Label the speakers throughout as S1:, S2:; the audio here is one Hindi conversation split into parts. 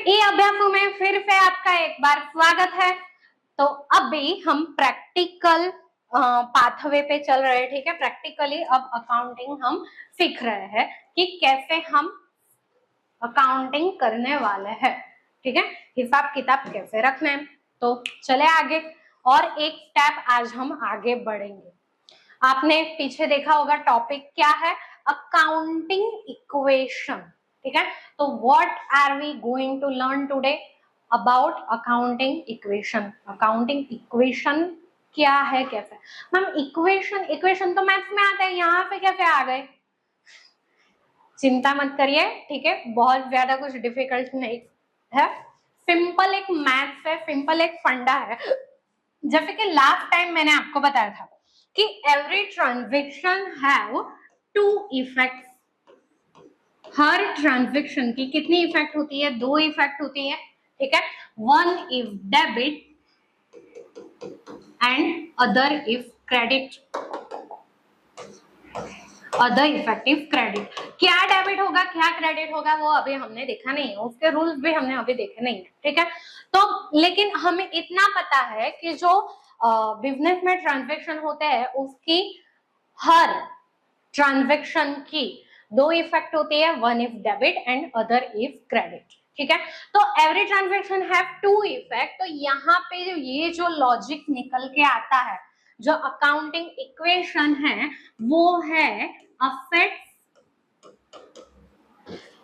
S1: ई अभ्यासों में फिर से आपका एक बार स्वागत है। तो अभी हम प्रैक्टिकल पाथवे पे चल रहे हैं, ठीक है। प्रैक्टिकली अब अकाउंटिंग हम सीख रहे हैं कि कैसे हम अकाउंटिंग करने वाले हैं, ठीक है। हिसाब किताब कैसे रखने हैं। तो चले आगे और एक स्टेप आज हम आगे बढ़ेंगे। आपने पीछे देखा होगा टॉपिक क्या है, अकाउंटिंग इक्वेशन, ठीक है। तो what are we going to learn today about accounting equation. Accounting equation क्या है, कैसे। मैम इक्वेशन तो मैथ्स में आता है, यहाँ पे कैसे आ गए। चिंता मत करिए, ठीक है, बहुत ज्यादा कुछ डिफिकल्ट नहीं है, सिंपल एक मैथ्स है, सिंपल एक फंडा है। जैसे कि लास्ट टाइम मैंने आपको बताया था कि every transaction have two effects. हर ट्रांजेक्शन की कितनी इफेक्ट होती है, दो इफेक्ट होती है, ठीक है। One is debit and other is credit. Other effective credit. क्या डेबिट होगा क्या क्रेडिट होगा वो अभी हमने देखा नहीं है, उसके रूल्स भी हमने अभी देखे नहीं है, ठीक है। तो लेकिन हमें इतना पता है कि जो बिजनेस में ट्रांजैक्शन होते हैं उसकी हर ट्रांजैक्शन की दो इफेक्ट होती है, one is debit and other is credit, ठीक है। तो every transaction have two effect. तो यहाँ पे ये जो लॉजिक निकल के आता है, जो अकाउंटिंग इक्वेशन है वो है assets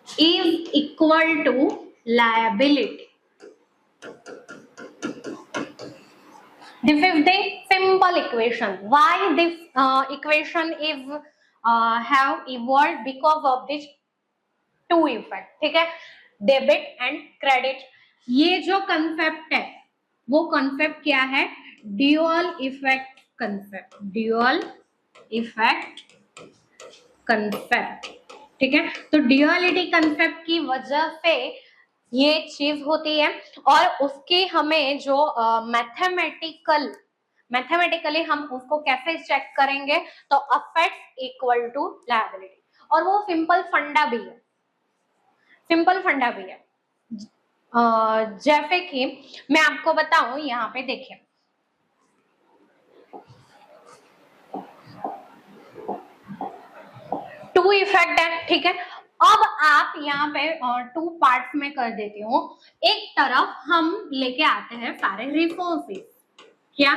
S1: is equal to liability. This is the simple equation. Why this equation is have evolved because of this two effect, ठीक है, डेबिट एंड क्रेडिट। ये जो कंसेप्ट है वो कंसेप्ट क्या है, dual effect concept, dual effect concept, ठीक है। तो ड्यूअलिटी कंसेप्ट की वजह से ये चीज होती है और उसकी हमें जो मैथमेटिकली हम उसको कैसे चेक करेंगे, तो असेट्स इक्वल टू लायबिलिटी। और वो सिंपल फंडा भी है, सिंपल फंडा भी है। जैसे कि मैं आपको बताऊं, यहाँ पे देखिए टू इफेक्ट है, ठीक है। अब आप यहाँ पे टू पार्ट्स में कर देती हूँ। एक तरफ हम लेके आते हैं सारे रिसोर्सेस, क्या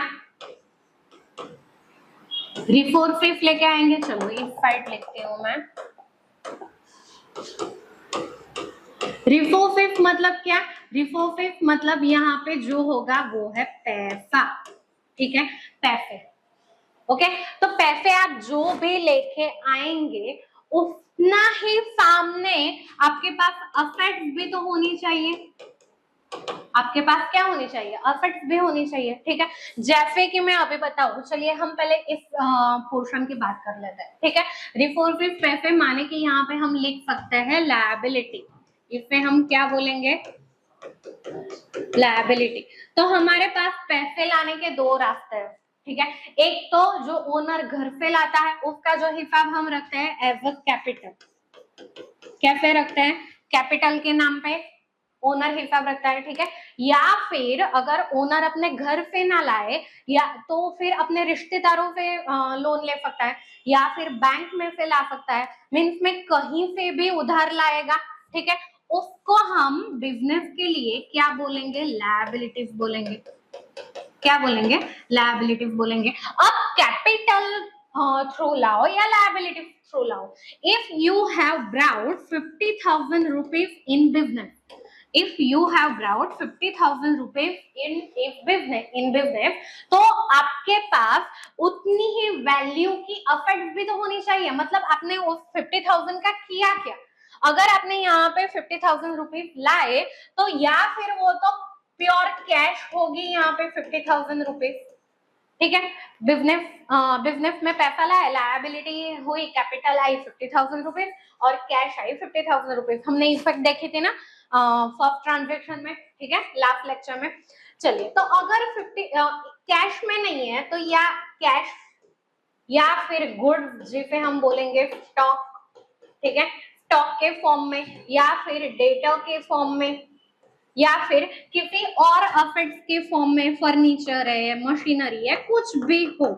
S1: रिसोर्सेस लेके आएंगे। चलो इस साइड लिखती हूँ मैं। रिसोर्सेस मतलब क्या, रिसोर्सेस मतलब यहाँ पे जो होगा वो है पैसा, ठीक है, पैसे। ओके, तो पैसे आप जो भी लेके आएंगे उतना ही सामने आपके पास असेट्स भी तो होनी चाहिए। आपके पास क्या होनी चाहिए, असेट्स भी होनी चाहिए, ठीक है। जैसे कि मैं अभी बताऊं, चलिए हम पहले इस पोर्शन की बात कर लेते हैं, ठीक है। रिसोर्सेस पैसे माने कि यहाँ पे हम लिख सकते हैं लायबिलिटी, इसमें हम क्या बोलेंगे, लायबिलिटी। तो हमारे पास पैसे लाने के दो रास्ते हैं, ठीक है। एक तो जो ओनर घर से लाता है उसका जो हिसाब हम रखते हैं एज अ कैपिटल। कैसे रखते हैं, कैपिटल के नाम पे ओनर हिसाब रखता है, ठीक है। या फिर अगर ओनर अपने घर से ना लाए या तो फिर अपने रिश्तेदारों से लोन ले सकता है या फिर बैंक में से ला सकता है, मीन्स में कहीं से भी उधार लाएगा, ठीक है। उसको हम बिजनेस के लिए क्या बोलेंगे, लायबिलिटीज बोलेंगे। क्या बोलेंगे, लायबिलिटीज बोलेंगे। अब कैपिटल थ्रू लाओ या लायबिलिटी थ्रू लाओ। If you have borrowed 50,000 rupees in business, if you have brought 50,000 rupees in business, तो आपके पास उतनी ही वैल्यू की असेट्स भी तो होनी चाहिए। मतलब आपने उस 50,000 का किया क्या, अगर आपने यहाँ पे 50,000 रुपीज लाए तो या फिर वो तो प्योर कैश होगी यहाँ पे 50,000 रुपीज, ठीक है। बिजनेस में पैसा लाया, लायबिलिटी हुई, कैपिटल आई 50,000 रुपीज और कैश आई 50,000 रुपीज। हमने इफेक्ट देखी थी ना फर्स्ट ट्रांजेक्शन में, ठीक है, लास्ट लेक्चर में। चलिए, तो अगर 50 कैश में नहीं है तो या कैश या फिर गुड जिसे हम बोलेंगे स्टॉक, ठीक है, स्टॉक के फॉर्म में या फिर डेटा के फॉर्म में, या फिर किसी और असेट्स के फॉर्म में फर्नीचर है, मशीनरी है, कुछ भी हो,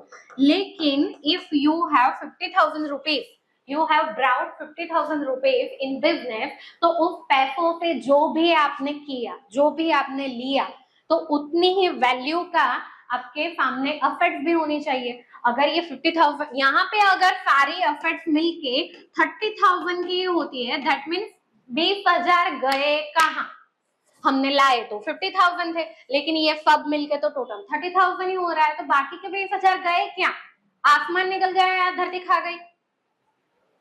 S1: लेकिन if you have 50,000 rupees, you have borrowed 50,000 rupees in business, तो उस पैसों से जो भी आपने किया, जो भी आपने लिया, तो उतनी ही वैल्यू का आपके सामने असेट्स भी होनी चाहिए। अगर ये 50,000, यहाँ पे अगर सारी असेट्स मिलके 30,000 की होती है, दैट मीन्स 20,000 गए कहाँ? हमने लाए तो 50,000 थे, लेकिन ये सब मिलके तो टोटल 30,000 ही हो रहा है, तो बाकी के 20,000 गए क्या? आसमान निकल गया या धरती खा गई?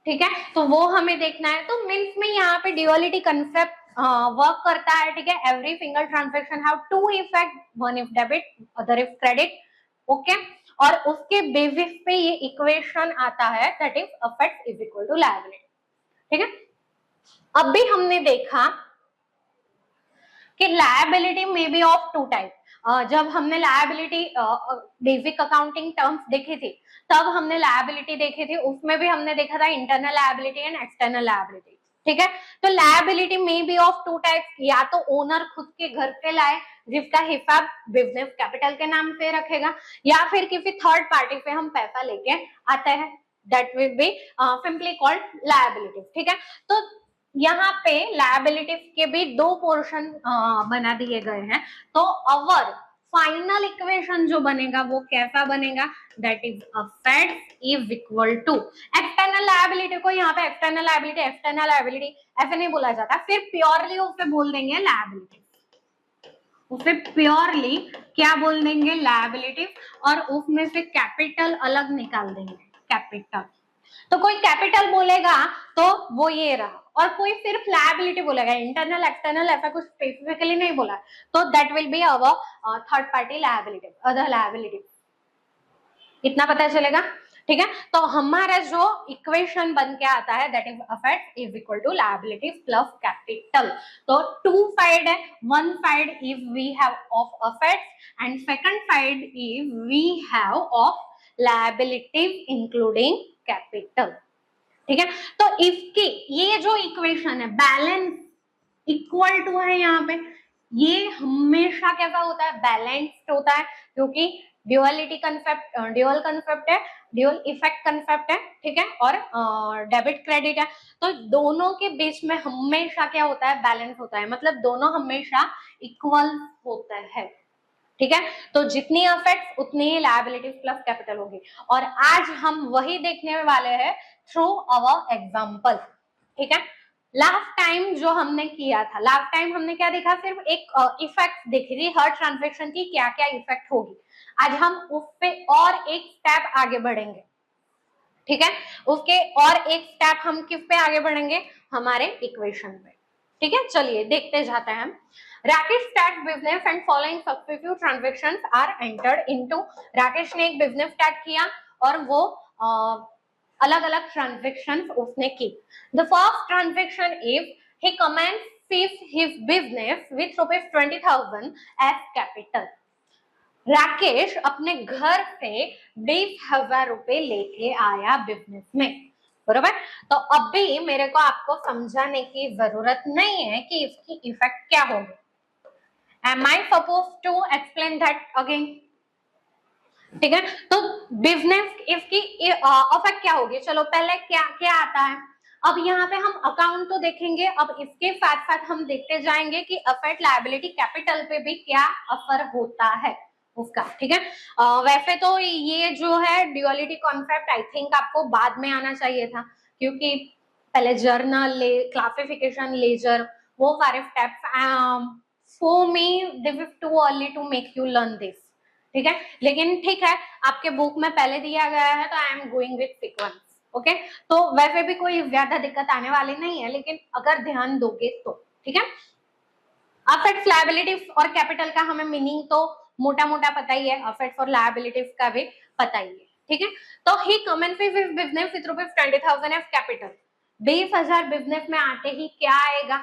S1: ठीक है, तो वो हमें देखना है। तो मीन्स में यहाँ पे ड्यूअलिटी कंसेप्ट वर्क करता है। ठीक है, every single transaction have two effect, one is debit, other is credit. Okay, और उसके बेसिस पे ये इक्वेशन आता है, that is assets is equal to liability. ठीक है, अब भी हमने देखा कि लायबिलिटी में बी ऑफ टू टाइप। जब हमने लायबिलिटी बेसिक अकाउंटिंग टर्म्स देखी थी, तब हमने लायबिलिटी देखी थी, उसमें भी हमने देखा था internal liability and external liability. ठीक है, तो लायबिलिटी में बी ऑफ टू टाइप, या तो ओनर खुद के घर पे लाए जिसका हिसाब बिजनेस कैपिटल के नाम पे रखेगा, या फिर किसी थर्ड पार्टी से हम पैसा लेके आते हैं, that will be simply called liability. ठीक है, तो यहाँ पे लायबिलिटीज के भी दो पोर्शन बना दिए गए हैं। तो अवर फाइनल इक्वेशन जो बनेगा वो कैसा बनेगा? That is assets is equal to external liability. को यहाँ पे एक्सटर्नल लायबिलिटी ऐसे नहीं बोला जाता, फिर प्योरली उसे बोल देंगे लायबिलिटी, उसे प्योरली क्या बोल देंगे? लायबिलिटी, और उसमें से कैपिटल अलग निकाल देंगे, कैपिटल। तो कोई कैपिटल बोलेगा तो वो ये रहा, और कोई सिर्फ लायबिलिटी बोलेगा, इंटरनल एक्सटर्नल ऐसा कुछ स्पेसिफिकली नहीं बोला, तो that will be our third party liability, other liability. इतना पता चलेगा? ठीक है, तो हमारा जो इक्वेशन बन के आता है, that is assets is equal to liability plus capital. तो टू साइड है, one side is we have of assets and second side is we have of liabilities including capital. ठीक है, तो इसकी ये जो इक्वेशन है, बैलेंस इक्वल टू है, यहाँ पे ये हमेशा कैसा होता है? बैलेंस्ड होता है, क्योंकि ड्यूअलिटी कंसेप्ट, ड्यूअल कंसेप्ट है, ड्यूअल इफेक्ट कंसेप्ट है। ठीक है, और डेबिट क्रेडिट है, तो दोनों के बीच में हमेशा क्या होता है? बैलेंस होता है, मतलब दोनों हमेशा इक्वल होता है। ठीक है, तो जितनी असेट्स उतनी ही लायबिलिटीज प्लस कैपिटल होगी, और आज हम वही देखने वाले हैं थ्रू अवर एग्जांपल। ठीक है, लास्ट टाइम जो हमने किया था, लास्ट टाइम हमने क्या देखा? सिर्फ एक इफेक्ट देखी थी, हर ट्रांजेक्शन की क्या क्या इफेक्ट होगी। आज हम उस पे और एक स्टेप आगे बढ़ेंगे। ठीक है, उसके और एक स्टेप हम किस पे आगे बढ़ेंगे? हमारे इक्वेशन पे। ठीक है, चलिए देखते जाते हैं। Rakesh start business and following substitute transactions are entered into. Rakesh ने एक बिजनेस स्टार्ट किया और वो अलग अलग ट्रांजैक्शंस उसने की। The first transaction is he commenced his business with ₹20,000 as capital. Rakesh अपने घर से 20,000 रुपए लेके आया बिजनेस में, बरोबर। तो अब भी मेरे को आपको समझाने की जरूरत नहीं है कि इसकी इफेक्ट क्या होगी। Am I supposed to explain that again? ठीक है, तो बिजनेस इसकी इफेक्ट क्या होगी? चलो पहले क्या क्या आता है। अब यहाँ पे हम अकाउंट तो देखेंगे, अब इसके साथ साथ हम देखते जाएंगे कि असेट लायबिलिटी कैपिटल पे भी क्या असर होता है उसका। ठीक है, वैसे तो ये जो है ड्यूअलिटी कॉन्सेप्ट आई थिंक आपको बाद में आना चाहिए था, क्योंकि पहले जर्नल, क्लासिफिकेशन, लेजर, वो सारे steps for me this is too early to make you learn this. ठीक है, लेकिन ठीक है, आपके बुक में पहले दिया गया है, तो I am going with sequence. Okay, तो वैसे भी कोई ज्यादा दिक्कत आने वाली नहीं है, लेकिन अगर ध्यान दोगे तो। ठीक है, असेट्स, लायबिलिटीज और कैपिटल का हमें मीनिंग तो मोटा मोटा पता ही है, असेट्स और लायबिलिटीज का भी पता ही है। ठीक है, तो he commences his business with ₹20,000 as capital। 20,000 business में आते ही क्या आएगा?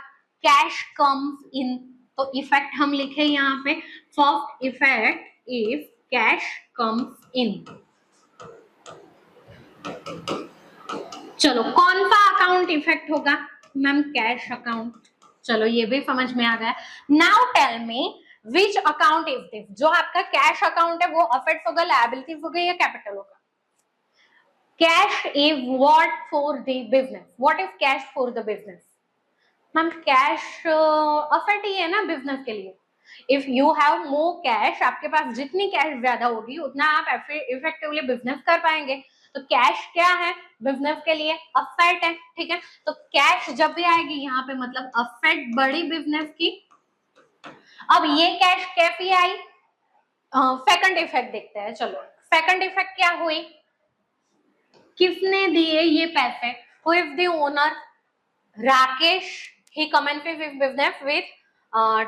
S1: Cash comes in. तो इफेक्ट हम लिखे यहाँ पे, first effect is cash comes in. चलो कौन सा अकाउंट इफेक्ट होगा? Ma'am cash account. चलो ये भी समझ में आ गया। Now tell me which account is this, जो आपका कैश अकाउंट है वो अफेक्ट होगा, लायबिलिटीज होगा या कैपिटल होगा? Cash is what for the business, what is cash for the business? Ma'am cash affect ही है ना बिजनेस के लिए। If you have more cash, आपके पास जितनी कैश ज्यादा होगी उतना आप इफेक्टिवली बिजनेस कर पाएंगे। तो कैश क्या है बिजनेस के लिए? असेट है, ठीक है। तो कैश जब भी आएगी यहाँ पे मतलब असेट बड़ी बिजनेस की। अब ये कैश कैसी आई? सेकंड इफेक्ट देखते हैं। चलो सेकंड इफेक्ट क्या हुई? किसने दिए ये पैसे? Who is the owner? Rakesh. He commences his business with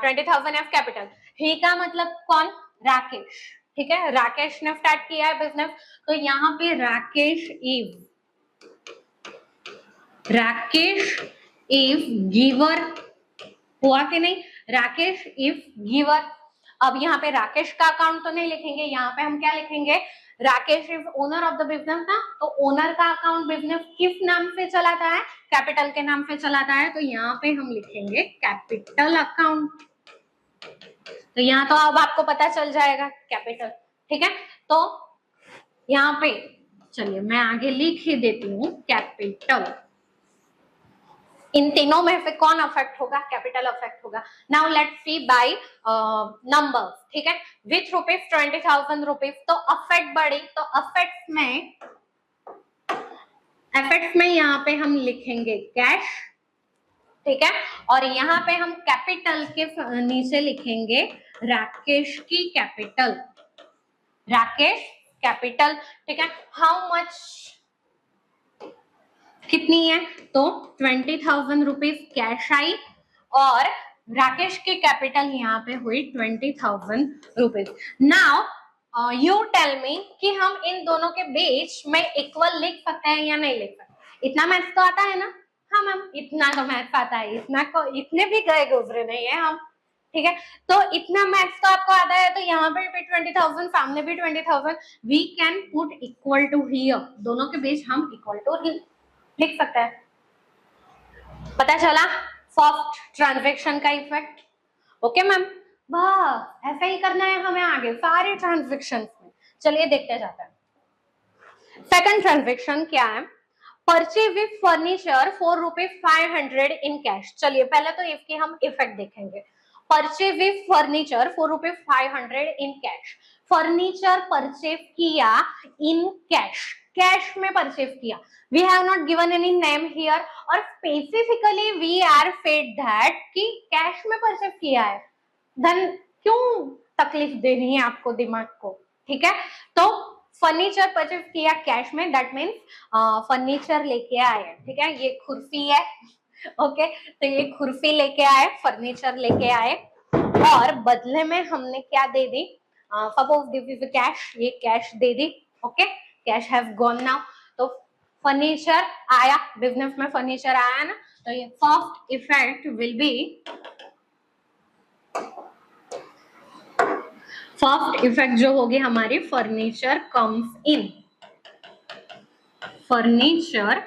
S1: 20,000 as capital. He का मतलब कौन? राकेश, ठीक है। राकेश ने स्टार्ट किया है बिजनेस, तो यहाँ पे राकेश इज गिवर हुआ कि नहीं? Rakesh is giver. अब यहाँ पे राकेश का अकाउंट तो नहीं लिखेंगे, यहाँ पे हम क्या लिखेंगे? Rakesh is owner of the business ना, तो ओनर का अकाउंट बिजनेस किस नाम से चलाता है? कैपिटल के नाम से चलाता है, तो यहाँ पे हम लिखेंगे कैपिटल अकाउंट। तो यहाँ तो अब आपको पता चल जाएगा कैपिटल, ठीक है। तो यहाँ पे चलिए मैं आगे लिख ही देती हूँ कैपिटल। इन तीनों में से कौन अफेक्ट होगा? कैपिटल अफेक्ट होगा। Now let's see by numbers, ठीक है। विथ रुपीज 20,000 रुपीज, तो अफेक्ट बढ़ी, तो अफेक्ट में यहाँ पे हम लिखेंगे कैश, ठीक है। और यहाँ पे हम कैपिटल के नीचे लिखेंगे राकेश की कैपिटल, राकेश कैपिटल, ठीक है। हाउ मच, कितनी है? तो 20,000 रुपीज कैश आई और राकेश की कैपिटल यहाँ पे हुई 20,000 rupees. Now you tell me कि हम इन दोनों के बीच में इक्वल लिख सकते हैं या नहीं लिख सकते? इतना मैथ्स तो आता है ना? हाँ मैम इतना तो मैथ्स आता है, इतना को इतने भी गए गुजरे नहीं है हम, ठीक है। तो इतना मैथ्स तो आपको आता है, तो यहाँ पर भी 20,000, सामने भी 20,000, we can put equal to here, दोनों के बीच हम इक्वल टू लिख सकते हैं। पता चला फर्स्ट ट्रांजैक्शन का इफेक्ट? ओके मैम, बस ऐसा ही करना है हमें आगे सारे ट्रांजैक्शंस में। चलिए देखते जाते हैं। सेकंड ट्रांजैक्शन क्या है? Purchase with furniture for ₹500 in cash. चलिए पहले तो इसके हम इफेक्ट देखेंगे। Purchase with furniture for ₹500 in cash. Furniture purchase किया इन कैश, कैश में परचेज किया। We have not given any name here और specifically we are said that कि कैश में परचेज किया है, धन क्यों तकलीफ देनी है आपको दिमाग को, ठीक है। तो फर्नीचर परचेज किया कैश में, दैट मीन्स फर्नीचर लेके आए, ठीक है। ये कुर्सी है, ओके, तो ये कुर्सी लेके आए, फर्नीचर लेके आए और बदले में हमने क्या दे दी? सपोज दिस इज कैश, ये cash they the, okay. Cash have gone now, तो फर्नीचर आया, बिजनेस में फर्नीचर आया ना, तो ये first effect will be, first effect जो होगी हमारी furniture comes in, furniture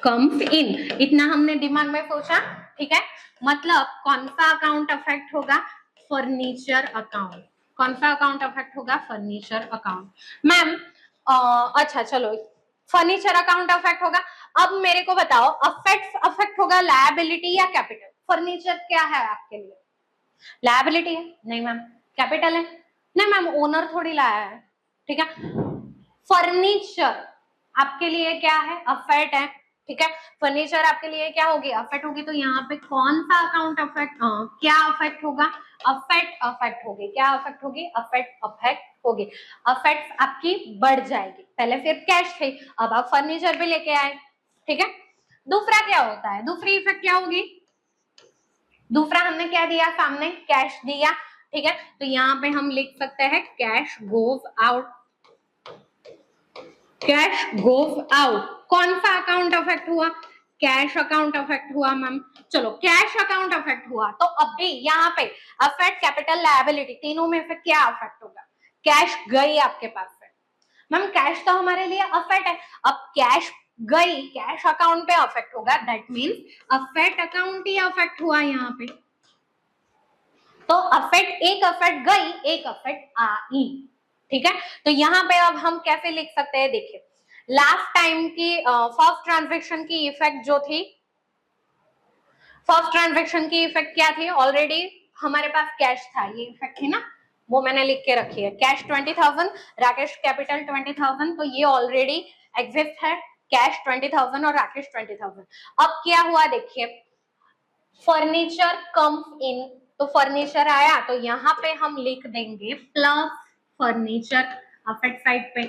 S1: comes in, इतना हमने दिमाग में सोचा, ठीक है। मतलब कौन सा अकाउंट अफेक्ट होगा? Furniture account. कौन सा अकाउंट अफेक्ट होगा? Furniture account. मैम अच्छा चलो फर्नीचर अकाउंट अफेक्ट होगा। अब मेरे को बताओ अफेक्ट होगा लायबिलिटी या कैपिटल? फर्नीचर क्या है आपके लिए? लायबिलिटी है? नहीं मैम। कैपिटल है? नहीं मैम, ओनर थोड़ी लाया है, ठीक है। फर्नीचर आपके लिए क्या है? अफेक्ट है, ठीक है। फर्नीचर आपके लिए क्या होगी? अफेक्ट होगी। तो यहाँ पे कौन सा अकाउंट अफेक्ट, क्या अफेक्ट होगा? अफेक्ट होगी। क्या अफेक्ट होगी? अफेक्ट होगी। अफेक्ट आपकी बढ़ जाएगी। पहले सिर्फ कैश थी, अब आप फर्नीचर भी लेके आए, ठीक है। दूसरा क्या होता है? दूसरी इफेक्ट क्या होगी? दूसरा हमने क्या दिया सामने? कैश दिया, ठीक है। तो यहाँ पे हम लिख सकते हैं cash goes out, cash goes out. कौन सा अकाउंट अफेक्ट हुआ? कैश अकाउंट अफेक्ट हुआ मैम। चलो कैश अकाउंट अफेक्ट हुआ, तो अब भी यहाँ पे अफेक्ट, कैपिटल, लायबिलिटी, तीनों में से क्या अफेक्ट होगा? कैश गई आपके पास से। मैम कैश तो हमारे लिए अफेक्ट है, अब कैश गई कैश अकाउंट पे अफेक्ट होगा, that means affect account he affect हुआ यहाँ पे। तो अफेक्ट, एक अफेक्ट गई, एक अफेक्ट आई, ठीक है। तो यहाँ पे अब हम कैसे लिख सकते हैं, देखिए लास्ट टाइम की फर्स्ट ट्रांजेक्शन की इफेक्ट जो थी, फर्स्ट ट्रांजेक्शन की इफेक्ट क्या थी, ऑलरेडी हमारे पास कैश था, ये इफेक्ट थी ना, वो मैंने लिख के रखी है, कैश 20,000, राकेश कैपिटल 20,000, तो ये ऑलरेडी एग्जिस्ट है, कैश 20,000 और राकेश 20,000। अब क्या हुआ देखिए, फर्नीचर कम्स इन, तो फर्नीचर आया, तो यहाँ पे हम लिख देंगे प्लस फर्नीचर अफेक्ट साइड पे,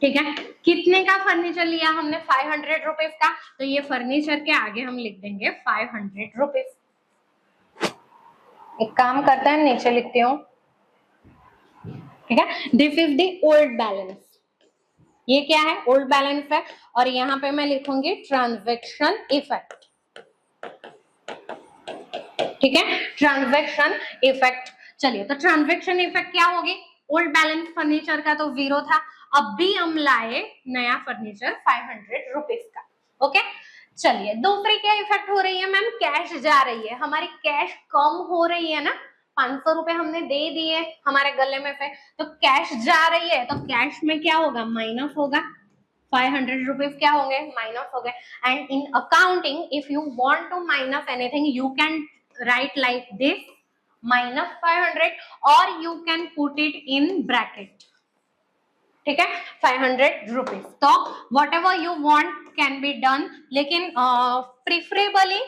S1: ठीक है। कितने का फर्नीचर लिया हमने, 500 रुपीज का, तो ये फर्नीचर के आगे हम लिख देंगे 500 रुपीज। एक काम करते हैं, नीचे लिखती हूँ, ठीक है। This is the old balance, ये क्या है, ओल्ड बैलेंस है, और यहाँ पे मैं लिखूंगी ट्रांजैक्शन इफेक्ट, ठीक है, ट्रांजैक्शन इफेक्ट। चलिए, तो ट्रांजैक्शन इफेक्ट क्या होगी, ओल्ड बैलेंस फर्नीचर का तो 0 था, अब भी हम लाए नया फर्नीचर 500 रुपीज का, ओके। चलिए, दूसरी क्या इफेक्ट हो रही है मैम, कैश जा रही है, हमारी कैश कम हो रही है ना, 500 रुपए हमने दे दिए हमारे गले में से, तो कैश जा रही है, तो कैश में क्या होगा, माइनस होगा, 500 रुपीज क्या होंगे, माइनस हो गए। And in accounting if you want to minus anything you can write like this minus 500 or you can put it in bracket, ठीक है, 500 रुपीज। तो whatever you want can be done, लेकिन preferably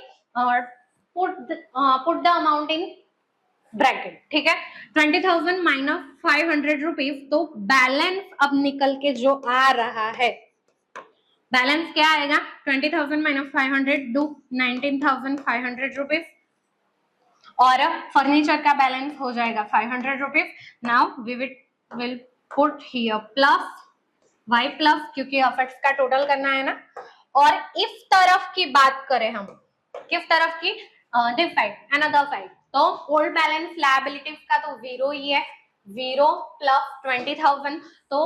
S1: put the amount in bracket, ठीक है। 20,000 माइनस 500 रुपीज, तो बैलेंस अब निकल के जो आ रहा है, बैलेंस क्या आएगा, 20,000 माइनस 500 डू 19,500 रुपीज, और फर्नीचर का बैलेंस हो जाएगा 500 rupees. Now we will put here plus Y plus, क्योंकि अफेक्ट्स का टोटल करना है ना। और इस तरफ की बात करें हम, किस तरफ की, दिस साइड, अनदर साइड, तो ओल्ड बैलेंस लायबिलिटीज का तो 0 ही है, 0 प्लस 20,000, तो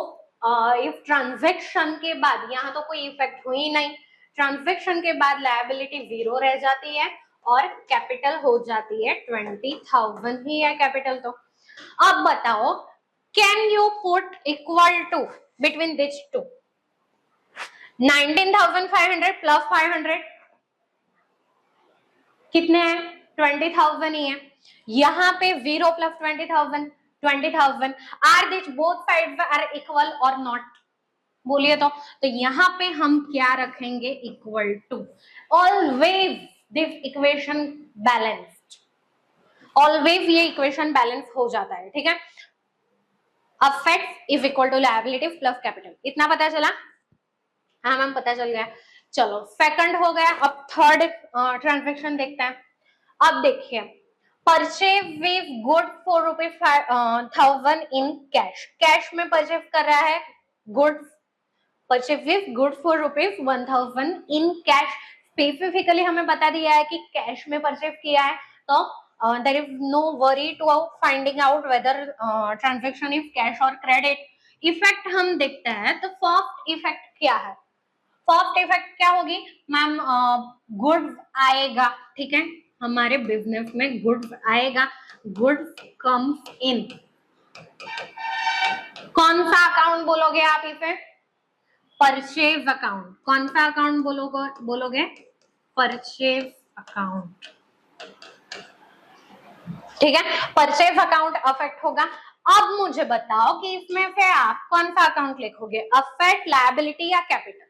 S1: इस ट्रांजैक्शन के बाद यहाँ तो कोई इफेक्ट हुई नहीं, ट्रांजैक्शन के बाद लायबिलिटी 0 रह जाती है और कैपिटल हो जाती है 20,000 ही है कैपिटल। तो अब बताओ, can you put equal to between this two, 19,500 plus 500 कितने हैं, 20,000 ही है, यहाँ पे 0 plus 20,000 20,000, are this both sides are equal और नॉट, बोलिए तो यहाँ पे हम क्या रखेंगे, equal to, always this equation balanced, always ये इक्वेशन बैलेंस हो जाता है, ठीक है। Assets is equal to liability plus capital, इतना पता चला, हाँ मैम पता चल गया। चलो सेकंड हो गया, अब थर्ड ट्रांजैक्शन देखते हैं। अब देखिए, purchase with good for ₹1000 in cash, cash में परचेज कर रहा है goods, purchase with good for ₹1000 in cash, specifically हमें बता दिया है कि कैश में परचेज किया है, तो there is no worry to finding out whether transaction is cash और क्रेडिट। इफेक्ट हम देखते हैं, तो फर्स्ट इफेक्ट क्या है, फर्स्ट इफेक्ट क्या होगी मैम, गुड्स आएगा, ठीक है, हमारे बिजनेस में गुड्स आएगा, गुड्स कम्स इन, कौन सा अकाउंट बोलोगे आप इसे, परचेज अकाउंट, कौन सा अकाउंट बोलोगे, परचेज अकाउंट, ठीक है, परचेज अकाउंट अफेक्ट होगा। अब मुझे बताओ कि इसमें से आप कौन सा अकाउंट लिखोगे, अफेक्ट, लायबिलिटी या capital.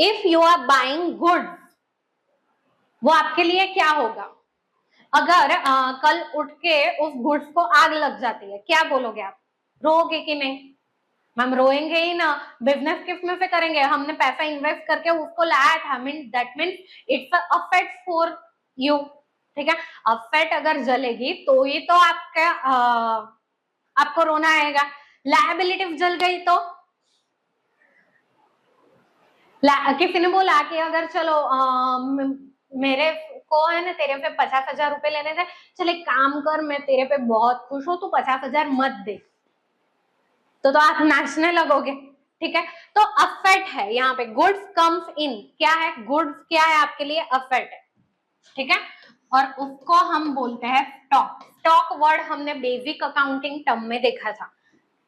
S1: If you are buying goods, वो आपके लिए क्या होगा, अगर कल उठ के उस गुड्स को आग लग जाती है, क्या बोलोगे आप, रोओगे कि नहीं, मैम रोएंगे ही ना, बिजनेस किस में से करेंगे, हमने पैसा इन्वेस्ट करके उसको लाया था, mean that means it's affect for you, ठीक है। अफेक्ट अगर जलेगी तो ही तो आपको रोना आएगा, लायबिलिटी जल गई तो किसी ने बोला कि अगर चलो मेरे को है ना तेरे पे 50,000 रुपए लेने थे, चल एक काम कर, मैं तेरे पे बहुत खुश हूं, तू 50,000 मत दे, तो आप नाचने लगोगे, ठीक है, तो अफेक्ट है यहाँ पे, गुड्स कम्स इन, क्या है, गुड्स क्या है आपके लिए, अफेक्ट है, ठीक है, और उसको हम बोलते हैं स्टॉक। स्टॉक वर्ड हमने बेसिक अकाउंटिंग टर्म में देखा था,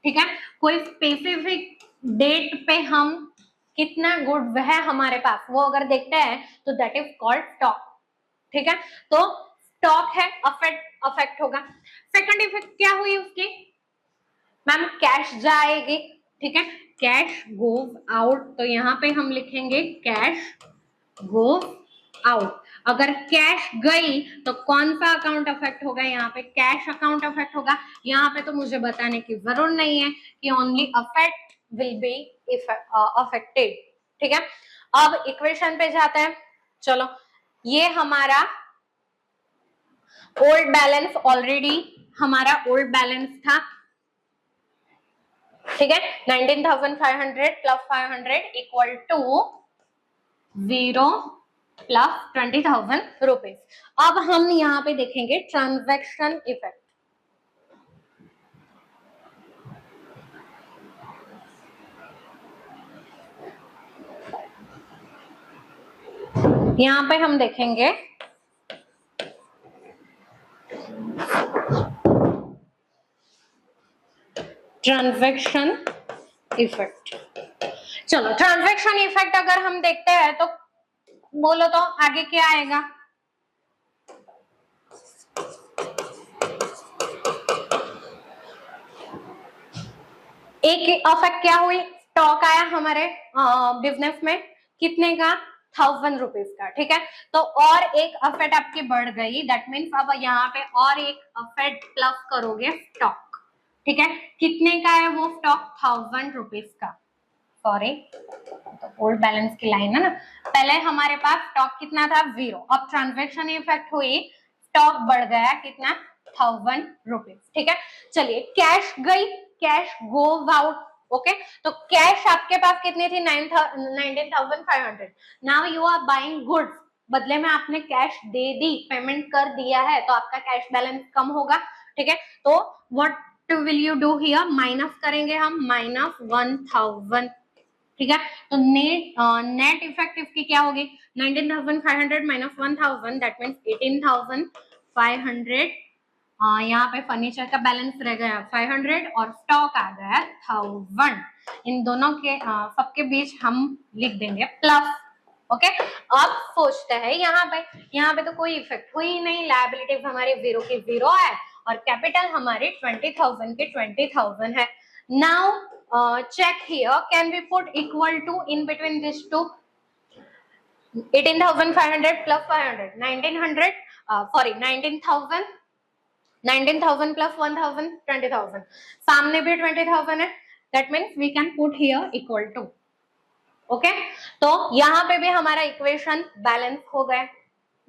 S1: ठीक है, कोई स्पेसिफिक डेट पे हम कितना गुड है हमारे पास वो अगर देखते हैं तो दैट इज कॉल्ड स्टॉक, ठीक है, तो स्टॉक है, अफेक्ट होगा। सेकंड इफेक्ट क्या हुई उसकी, मैम कैश जाएगी, ठीक है, कैश गोज आउट, तो यहाँ पे हम लिखेंगे कैश गोज आउट। अगर कैश गई तो कौन सा अकाउंट अफेक्ट होगा, यहाँ पे कैश अकाउंट अफेक्ट होगा। यहाँ पे तो मुझे बताने की जरूरत नहीं है कि only affect will be affected, ठीक है। अब इक्वेशन पे जाते हैं, चलो, ये हमारा ओल्ड बैलेंस, ऑलरेडी हमारा ओल्ड बैलेंस था, ठीक है, 19,500 plus 500 equal to 0 plus 20,000 rupees. अब हम यहाँ पे देखेंगे ट्रांजैक्शन इफेक्ट। यहाँ पे हम देखेंगे ट्रांजैक्शन इफेक्ट। चलो, ट्रांजैक्शन इफेक्ट अगर हम देखते हैं तो बोलो तो आगे क्या आएगा, एक इफेक्ट क्या हुई, स्टॉक आया हमारे बिजनेस में, कितने का, 1,000 रुपीज का, ठीक है, तो और एक अफेक्ट आपकी बढ़ गई, दैट मीन्स अब यहाँ पे और एक अफेक्ट प्लस करोगे स्टॉक, ठीक है, कितने का है वो स्टॉक, 1,000 रुपीज का, सॉरी तो ओल्ड बैलेंस की लाइन है ना, पहले हमारे पास स्टॉक कितना था, 0, अब ट्रांजैक्शन इफेक्ट हुई, स्टॉक बढ़ गया कितना, 1,000 रुपीज, ठीक है। चलिए, कैश गई, कैश गोज आउट, ओके, तो कैश आपके पास कितनी थी, 19,500, now you are buying goods, बदले में आपने कैश दे दी, पेमेंट कर दिया है, तो आपका कैश बैलेंस कम होगा, ठीक है, तो what will you do here, minus करेंगे हम, -1,000, ठीक है, तो नेट इफेक्ट इसकी क्या होगी, 19,500 माइनस 1,000 दैट मीन्स 18,500, यहाँ पे फर्नीचर का बैलेंस रह गया 500 और स्टॉक आ गया 1,000, इन दोनों के सबके बीच हम लिख देंगे प्लस, ओके। अब सोचते हैं यहाँ पे तो कोई इफेक्ट हुई नहीं, लायबिलिटीज हमारी 0 की 0 है और कैपिटल हमारी 20,000 की 20,000 है। Now check here, can we put equal to in between these two, 18,500 plus 500, 1900, sorry 19,000, 19,000 plus 1,000, 20,000, सामने भी 20,000 है, that means we can put here equal to, okay, तो यहाँ पे भी हमारा इक्वेशन बैलेंस हो गया,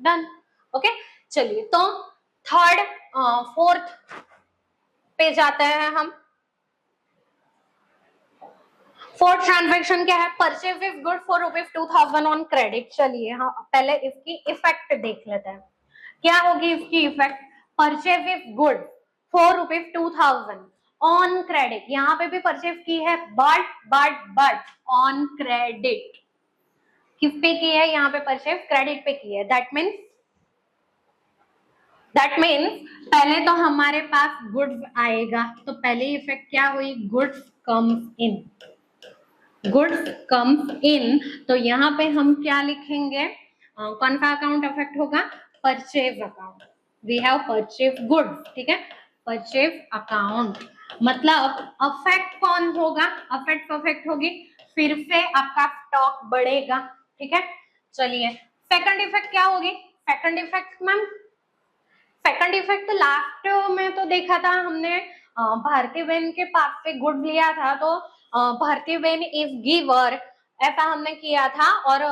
S1: डन, ओके। चलिए, तो थर्ड फोर्थ पे जाते हैं हम। फोर्थ ट्रांजैक्शन क्या है, purchase with good for ₹2,000 on credit. चलिए, हाँ, पहले इसकी इफेक्ट देख लेते हैं, क्या होगी इसकी effect, purchase with good for ₹2,000 on credit, यहाँ पे भी परचेज की है बट ऑन क्रेडिट, किस पे की है, यहाँ पे परचेज क्रेडिट पे की है, दैट मीन्स पहले तो हमारे पास गुड्स आएगा, तो पहले इफेक्ट क्या हुई, गुड्स कम्स इन, तो यहाँ पे हम क्या लिखेंगे, कौन सा अकाउंट अफेक्ट होगा, purchase account, we have purchase goods, ठीक है, परचेज अकाउंट, मतलब अफेक्ट कौन होगा, अफेक्ट होगी, फिर से आपका स्टॉक बढ़ेगा, ठीक है। चलिए, सेकंड इफेक्ट क्या होगी, second effect ma'am, second effect last में तो देखा था हमने, भारती बहन के पास से गुड लिया था, तो भारती बहन इज गिवर, ऐसा हमने किया था और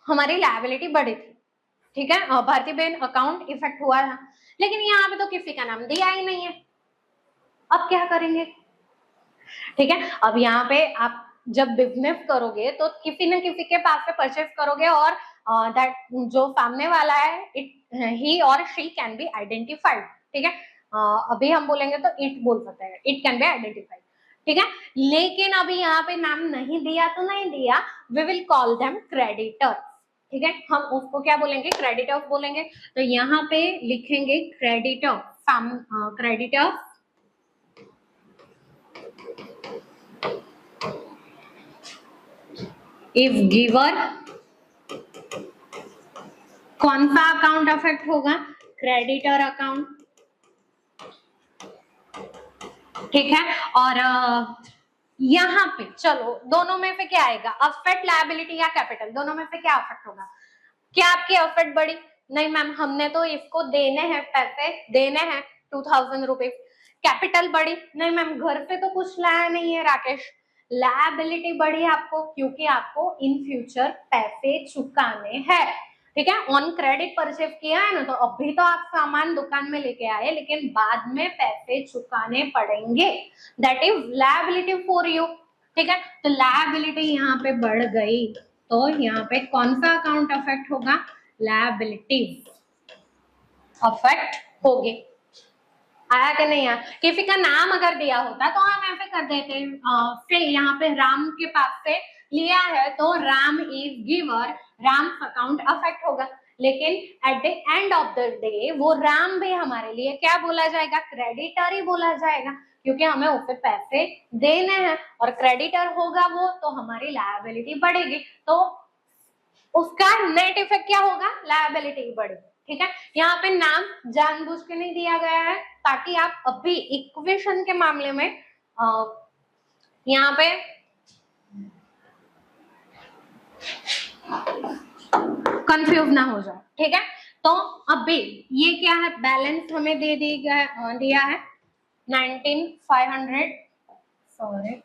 S1: हमारी लायबिलिटी बढ़ी थी, ठीक है, भारती बहन अकाउंट इफेक्ट हुआ था, लेकिन यहाँ पे तो किसी का नाम दिया ही नहीं है, अब क्या करेंगे, ठीक है। अब यहाँ पे आप जब बिजनेस करोगे तो किसी न किसी के पास से परचेज करोगे और दैट जो सामने वाला है, इट ही और शी कैन बी आइडेंटिफाइड, ठीक है, अभी हम बोलेंगे तो इट बोल सकते हैं, इट कैन बी आइडेंटिफाइड, ठीक है। लेकिन अभी यहाँ पे नाम नहीं दिया तो नहीं दिया, we will call them creditor, ठीक है। हम उसको क्या बोलेंगे, क्रेडिटर बोलेंगे। तो यहाँ पे लिखेंगे क्रेडिटर, क्रेडिटर इफ गिवर, कौन सा अकाउंट अफेक्ट होगा, क्रेडिटर अकाउंट, ठीक है। और यहाँ पे चलो दोनों में से क्या आएगा, अफेक्ट लायबिलिटी या कैपिटल, दोनों में से क्या अफेक्ट होगा। क्या आपकी अफेक्ट बढ़ी, नहीं मैम हमने तो इसको देने हैं, पैसे देने हैं 2000 रुपीज। कैपिटल बढ़ी, नहीं मैम घर पे तो कुछ लाया नहीं है राकेश। लायबिलिटी बढ़ी आपको, क्योंकि आपको इन फ्यूचर पैसे चुकाने हैं, ठीक है। ऑन क्रेडिट परचेज किया है ना, तो अभी तो आप सामान दुकान में लेके आए, लेकिन बाद में पैसे चुकाने पड़ेंगे, that is liability for you, ठीक है। तो लायबिलिटी यहाँ पे बढ़ गई, तो यहाँ पे कौन सा अकाउंट अफेक्ट होगा, लायबिलिटी अफेक्ट होगी। आया कि नहीं आया, किसी का नाम अगर दिया होता तो हम ऐसे कर देते, फिर यहाँ पे राम के पास से लिया है तो Ram is giver, Ram account affect होगा। लेकिन at the end of the day वो राम भी हमारे लिए क्या बोला जाएगा, क्रेडिटर ही बोला जाएगा, क्योंकि हमें उसे पैसे देने हैं, और क्रेडिटर होगा वो, तो हमारी लायबिलिटी बढ़ेगी, तो उसका नेट इफेक्ट क्या होगा, लायबिलिटी बढ़ेगी, ठीक है। यहाँ पे नाम जानबूझ के नहीं दिया गया है, ताकि आप अभी इक्वेशन के मामले में यहाँ पे कंफ्यूज ना हो जाए, ठीक है। तो अभी ये क्या है, बैलेंस हमें दिया है 18500, सॉरी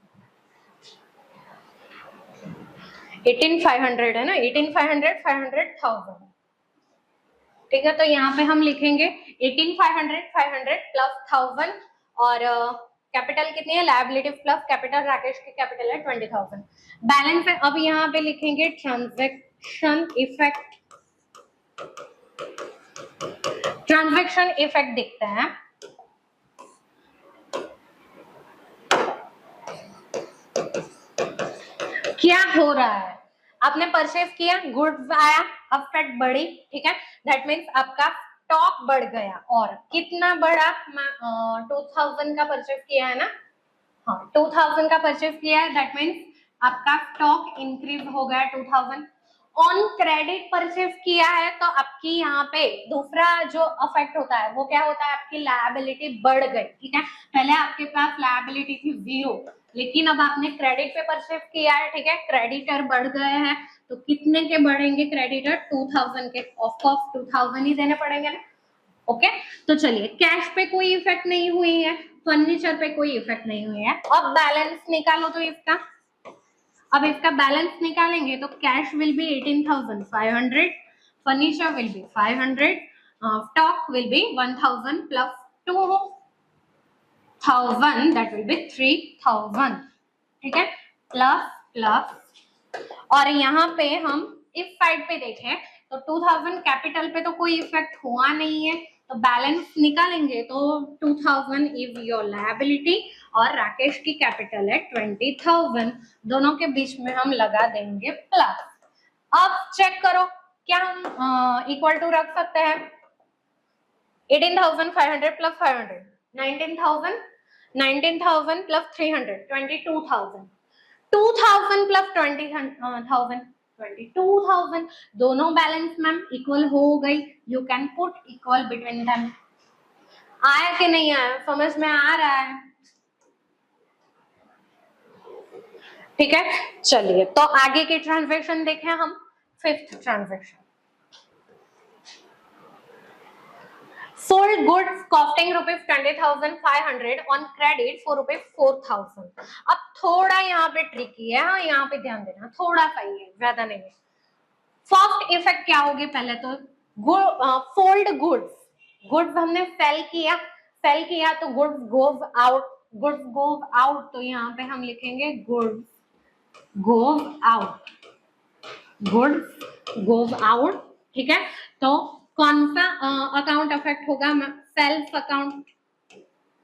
S1: 18500 है ना, 18500 500,000, ठीक है। तो यहाँ पे हम लिखेंगे 18500 500 प्लस 1000, और कैपिटल कितनी है, लायबिलिटी प्लस कैपिटल, राकेश की कैपिटल है 20,000, बैलेंस है। अब यहाँ पे लिखेंगे ट्रांजैक्शन इफेक्ट, ट्रांजैक्शन इफेक्ट दिखते हैं, क्या हो रहा है, आपने परचेज किया, गुड्स आया, अफेक्ट बढ़ी, ठीक है। दैट मीन्स आपका स्टॉक बढ़ गया, और कितना बढ़ा, 2000 का परचेज किया है ना, हाँ 2000 का परचेज किया है, दैट मीन्स आपका स्टॉक इंक्रीज हो गया 2000। ऑन क्रेडिट परचेज किया है तो आपकी यहाँ पे दूसरा जो अफेक्ट होता है वो क्या होता है, आपकी लायबिलिटी बढ़ गई, ठीक है। पहले आपके पास लायबिलिटी थी 0, लेकिन अब आपने क्रेडिट पे परचेज किया है, ठीक है, क्रेडिटर बढ़ गए हैं, तो कितने के बढ़ेंगे क्रेडिटर, 2000 के, ऑफ कोर्स 2000 ही देने पड़ेंगे ना, ओके। तो चलिए कैश पे कोई इफेक्ट नहीं हुई है, फर्नीचर पे कोई इफेक्ट नहीं हुई है। अब बैलेंस निकालो, तो इसका अब इसका बैलेंस निकालेंगे तो cash will be 18,500, furniture will be 500, stock will be 1000 plus 2000, that will be 3000, ठीक है, प्लस प्लस। और यहाँ पे हम इस साइड पे देखें तो 2000 कैपिटल पे तो कोई इफेक्ट हुआ नहीं है, तो बैलेंस निकालेंगे तो 2000 इज योर लायबिलिटी, और राकेश की कैपिटल है 20,000, दोनों के बीच में हम लगा देंगे प्लस। अब चेक करो क्या हम इक्वल टू रख सकते हैं, 18,500 प्लस 500 19,000, 19,000 प्लस 300 22,000, 2000 प्लस 20,000 22,000, दोनों बैलेंस मैम इक्वल हो गई, you can put equal between them. आया कि नहीं आया, समझ में आ रहा है, ठीक है। चलिए तो आगे के ट्रांजैक्शन देखें हम, fifth transaction, sold goods costing ₹20,500 on credit for ₹4,000। अब थोड़ा यहाँ पे ट्रिकी है, हाँ यहाँ पे ध्यान देना, थोड़ा सा ही है, ज्यादा नहीं है। फर्स्ट इफेक्ट क्या होगी, पहले तो सोल्ड गुड्स हमने सेल किया तो गुड्स गोव आउट, तो यहाँ पे हम लिखेंगे गुड्स गोव आउट, ठीक है। तो कौन सा अकाउंट अफेक्ट होगा, self account,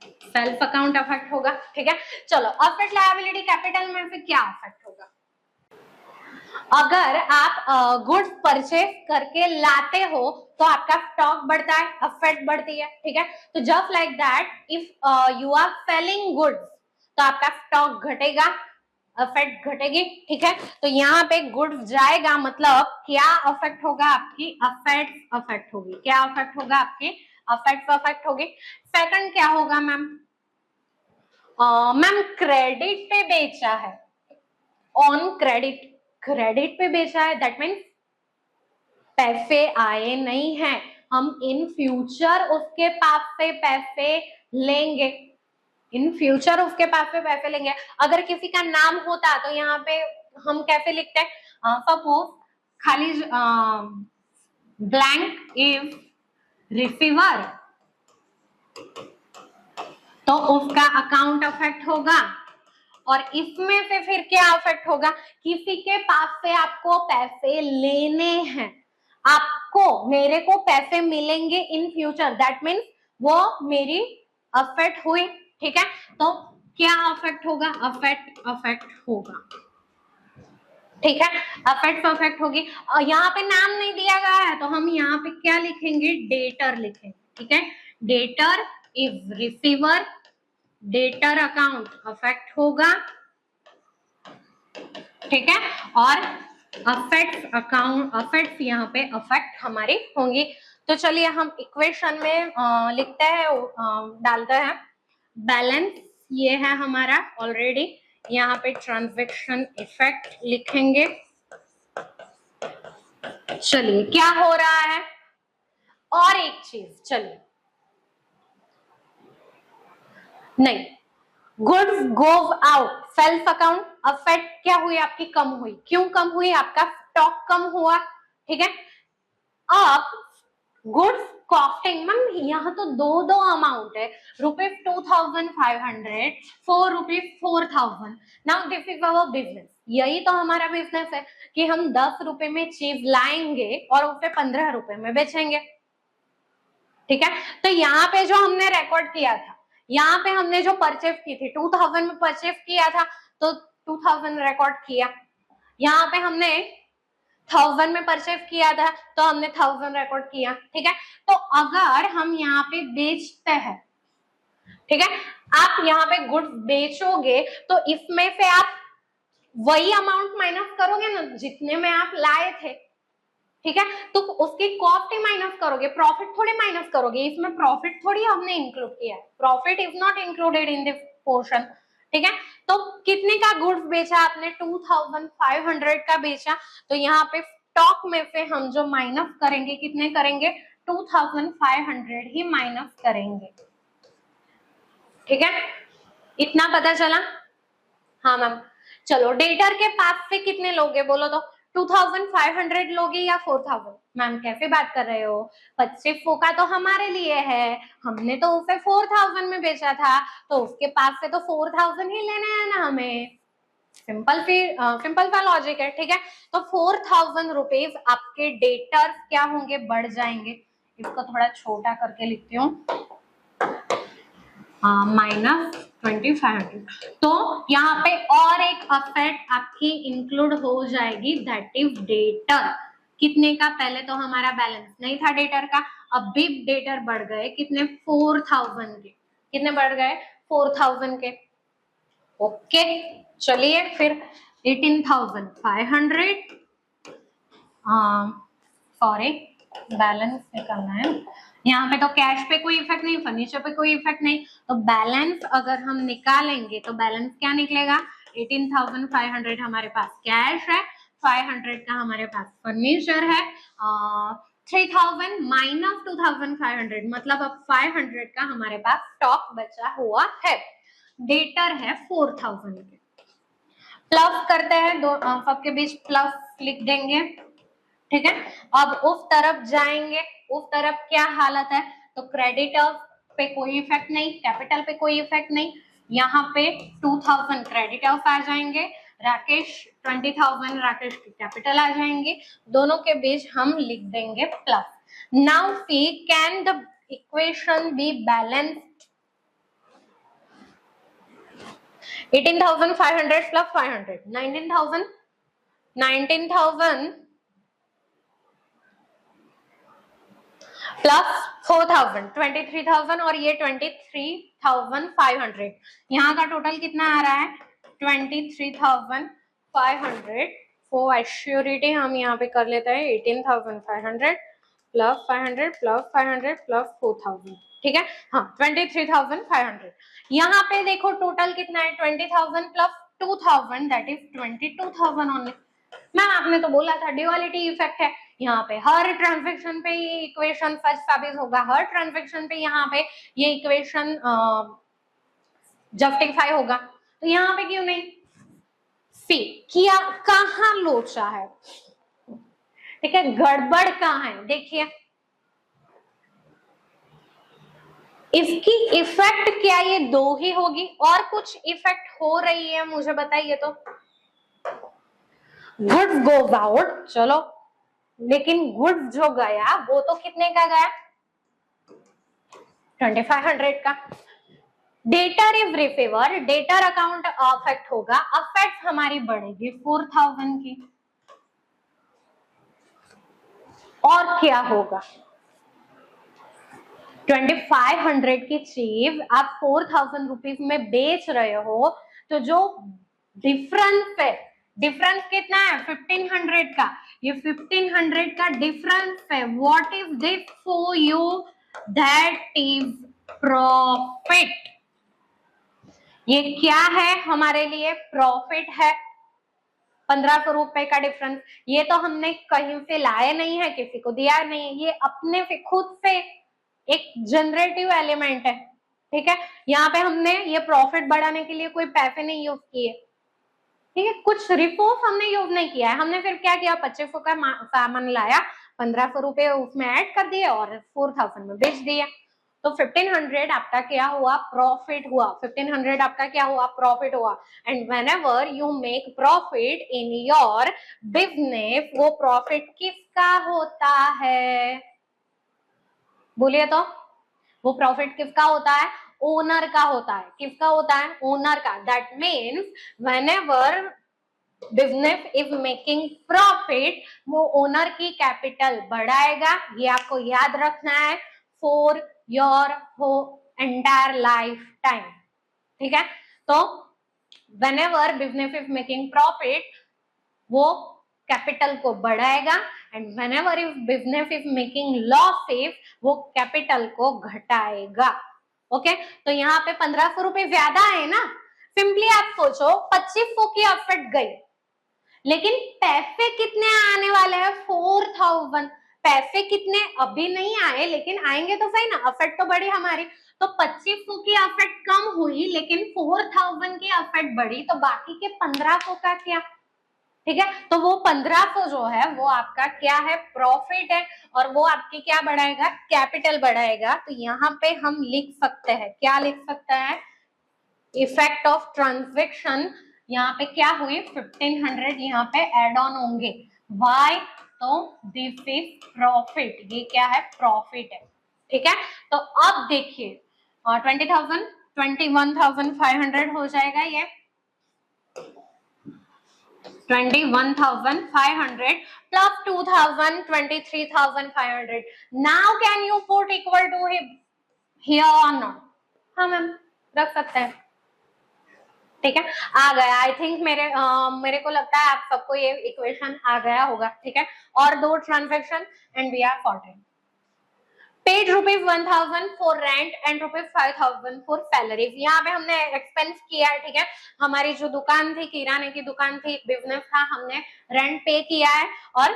S1: self account affect होगा, ठीक है। चलो अफेक्ट लायबिलिटी कैपिटल में फिर क्या अफेक्ट होगा? अगर आप गुड्स परचेज करके लाते हो तो आपका स्टॉक बढ़ता है, अफेक्ट बढ़ती है, ठीक है। तो just like that if you are selling goods तो आपका स्टॉक घटेगा, अफेक्ट घटेगी, ठीक है। तो यहाँ पे गुड्स जाएगा मतलब क्या अफेक्ट होगा? आपकी अफेक्ट अफेक्ट होगी। क्या अफेक्ट होगा? आपकी अफेक्ट अफेक्ट होगी। सेकंड क्या होगा मैम? मैम क्रेडिट पे बेचा है, ऑन क्रेडिट, क्रेडिट पे बेचा है, दैट मीन्स पैसे आए नहीं हैं, हम इन फ्यूचर उसके पास से पैसे लेंगे, इन फ्यूचर उसके पास से पैसे लेंगे। अगर किसी का नाम होता तो यहाँ पे हम कैसे लिखते हैं? सपोज खाली ब्लैंक इज रिसीवर, तो उसका अकाउंट अफेक्ट होगा। और इसमें से फिर क्या अफेक्ट होगा? किसी के पास से आपको पैसे लेने हैं, आपको मेरे को पैसे मिलेंगे इन फ्यूचर, दैट मीन्स वो मेरी अफेक्ट हुई, ठीक है। तो क्या अफेक्ट होगा? अफेक्ट अफेक्ट होगा, ठीक है। अफेक्ट अफेक्ट होगी। यहाँ पे नाम नहीं दिया गया है तो हम यहाँ पे क्या लिखेंगे? डेटर लिखेंगे, ठीक है। Debtor is receiver, debtor account affect होगा, ठीक है। और अफेक्ट अकाउंट, अफेक्ट यहाँ पे अफेक्ट हमारी होंगी। तो चलिए हम इक्वेशन में लिखते हैं, डालते हैं। बैलेंस ये है हमारा ऑलरेडी, यहाँ पे ट्रांजैक्शन इफेक्ट लिखेंगे। चलिए क्या हो रहा है? और एक चीज, चलिए नहीं, goods gov out, self account affect क्या हुई? आपकी कम हुई। क्यों कम हुई? आपका स्टॉक कम हुआ, ठीक है। अब गुड्स कॉस्टिंग, मैम यहाँ तो दो अमाउंट है, ₹2500, ₹4,000। Now this is our business, यही तो हमारा बिजनेस है कि हम 10 रुपए में चीज लाएंगे और उसे 15 रुपए में बेचेंगे, ठीक है। तो यहाँ पे जो हमने रिकॉर्ड किया था, यहाँ पे हमने जो परचेज की थी 2000 में परचेज किया था तो 2000 रिकॉर्ड किया। यहाँ पे हमने 1000 में परचेज किया था तो हमने 1000 रिकॉर्ड किया, ठीक है। तो अगर हम यहाँ पे बेचते हैं, ठीक है, आप यहाँ पे गुड्स बेचोगे तो इसमें से आप वही अमाउंट माइनस करोगे ना जितने में आप लाए थे, ठीक है। तो उसकी कॉस्ट ही माइनस करोगे, प्रॉफिट थोड़ी माइनस करोगे। इसमें प्रॉफिट थोड़ी हमने इंक्लूड किया है, profit is not included in this portion, ठीक है। तो कितने का गुड्स बेचा आपने? 2500 का बेचा। तो यहाँ पे स्टॉक में से हम जो माइनस करेंगे, कितने करेंगे? 2500 ही माइनस करेंगे, ठीक है। इतना पता चला? हाँ मैम। चलो डेटर के पास से कितने लोगे बोलो तो? 2500 लोगे या 4000? मैम कैसे बात कर रहे हो? 2500 का तो हमारे लिए है, हमने तो उसे 4000 में बेचा था, तो उसके पास से तो 4000 ही लेने हैं ना हमें। सिंपल सा लॉजिक है, ठीक है। तो 4000 रुपीज आपके डेटर क्या होंगे? बढ़ जाएंगे। इसको थोड़ा छोटा करके लिखती हूँ, -2500। तो यहाँ पे और एक अफेक्ट आपकी इंक्लूड हो जाएगी, दैट इज डेटर। कितने का? पहले तो हमारा बैलेंस नहीं था डेटर का, अब भी डेटर बढ़ गए, कितने? 4000 के। कितने बढ़ गए? 4000 के, ओके। चलिए फिर 18,500, सॉरी बैलेंस निकालना है। यहाँ पे तो कैश पे कोई इफेक्ट नहीं, फर्नीचर पे कोई इफेक्ट नहीं, तो बैलेंस अगर हम निकालेंगे तो बैलेंस क्या निकलेगा? 18,500 हमारे पास कैश है, 500 का हमारे पास फर्नीचर है, 3000 माइनस 2500 मतलब अब 500 का हमारे पास स्टॉक बचा हुआ है। डेटर है 4000 के। प्लस करते हैं, दो सबके बीच प्लस लिख देंगे, ठीक है। अब उस तरफ जाएंगे, उस तरफ क्या हालत है? तो क्रेडिटर्स पे कोई इफेक्ट नहीं, कैपिटल पे कोई इफेक्ट नहीं। यहाँ पे 2000 क्रेडिटर्स आ जाएंगे, राकेश 20,000 राकेश की कैपिटल आ जाएंगे, दोनों के बीच हम लिख देंगे plus. Now see can the equation be balanced? 18,500 plus 500, 19,000 plus 4,000, 23,000 और ये 23,500। यहाँ का टोटल कितना आ रहा है 23,500। फॉर एश्योरिटी हम यहाँ पे कर लेते हैं 18,500 प्लस 500 प्लस 500 प्लस 4,000, ठीक है। हाँ 23,500। यहाँ पे देखो टोटल कितना है 20,000 plus 2,000 that is 22,000 only. Ma'am आपने तो बोला था ड्यूअलिटी इफेक्ट है, यहाँ पे हर ट्रांजैक्शन पे ये इक्वेशन फर्स्ट साबित होगा, हर ट्रांजैक्शन पे यहाँ पे ये इक्वेशन जस्टिफाई होगा, तो यहाँ पे क्यों नहीं। सी किया कहाँ लोचा है, ठीक है, गड़बड़ कहाँ है देखिए। इसकी इफेक्ट क्या ये दो ही होगी और कुछ इफेक्ट हो रही है मुझे बताइए तो। गुड्स गोज आउट, चलो, लेकिन गुड्स जो गया वो तो कितने का गया 2500 का। Debtor is receiver, debtor account affect होगा, अफेक्ट हमारी बढ़ेगी 4,000 की। और क्या होगा 2500 की चीज आप 4,000 रुपीज में बेच रहे हो, तो जो डिफरेंस है, डिफरेंस कितना है 1500 का, ये 1500 का डिफरेंस है। What is this for you, that is profit. ये क्या है हमारे लिए, प्रॉफिट है। 1500 रुपए का डिफरेंस, ये तो हमने कहीं से लाए नहीं है, किसी को दिया नहीं है, ये अपने से खुद से एक जनरेटिव एलिमेंट है, ठीक है। यहाँ पे हमने ये प्रॉफिट बढ़ाने के लिए कोई पैसे नहीं यूज किए, ठीक है, कुछ रिसोर्स हमने यूज नहीं किया है। हमने फिर क्या किया 2500 का सामान लाया, 1500 रुपए उसमें ऐड कर दिए और 4,000 में बेच दिया, तो 1500 आपका क्या हुआ प्रॉफिट हुआ, 1500 आपका क्या हुआ प्रॉफिट हुआ। And whenever you make profit in your business, वो प्रॉफिट किसका होता है बोलिए तो, वो प्रॉफिट किसका होता है ओनर का होता है। किसका होता है ओनर का। That means whenever business is making profit, वो ओनर की कैपिटल बढ़ाएगा, ये आपको याद रखना है फॉर योर हो एंटायर लाइफ टाइम, ठीक है। तो whenever business is making profit वो कैपिटल को बढ़ाएगा, and whenever if business is making losses वो कैपिटल को घटाएगा। ओके, तो यहाँ पे 1500 रुपए ज्यादा है ना, सिंपली आप सोचो 2500 की अफेक्ट गई, लेकिन पैसे कितने आने वाले हैं 4,000। पैसे कितने अभी नहीं आए लेकिन आएंगे तो सही ना, अफेक्ट तो बढ़ी हमारी, तो 2500 की अफेक्ट कम हुई लेकिन 4,000 की अफेक्ट बढ़ी, तो बाकी के 1500 का क्या, ठीक है। तो वो 1500 जो है वो आपका क्या है प्रॉफिट है, और वो आपकी क्या बढ़ाएगा कैपिटल बढ़ाएगा। तो यहाँ पे हम लिख सकते हैं, क्या लिख सकते हैं इफेक्ट ऑफ ट्रांजैक्शन, यहाँ पे क्या हुई 1500 यहाँ पे एड ऑन होंगे, वाई, तो दिस इज प्रॉफिट, ये क्या है प्रॉफिट है, ठीक है। तो अब देखिए 20,000 21,500 हो जाएगा, ये 21,500 plus 2,000 23,500. Now can you put equal to here or not? हाँ मैम रख सकते हैं, ठीक है, आ गया। आई थिंक मेरे को लगता है आप सबको ये इक्वेशन आ गया होगा, ठीक है। और दो transaction and we are sorted. Paid ₹1,000 for rent and ₹5,000 for salaries. यहाँ पे हमने एक्सपेंस किया है, ठीक है। हमारी जो दुकान थी किराने की दुकान थी, बिजनेस था, हमने रेंट पे किया है और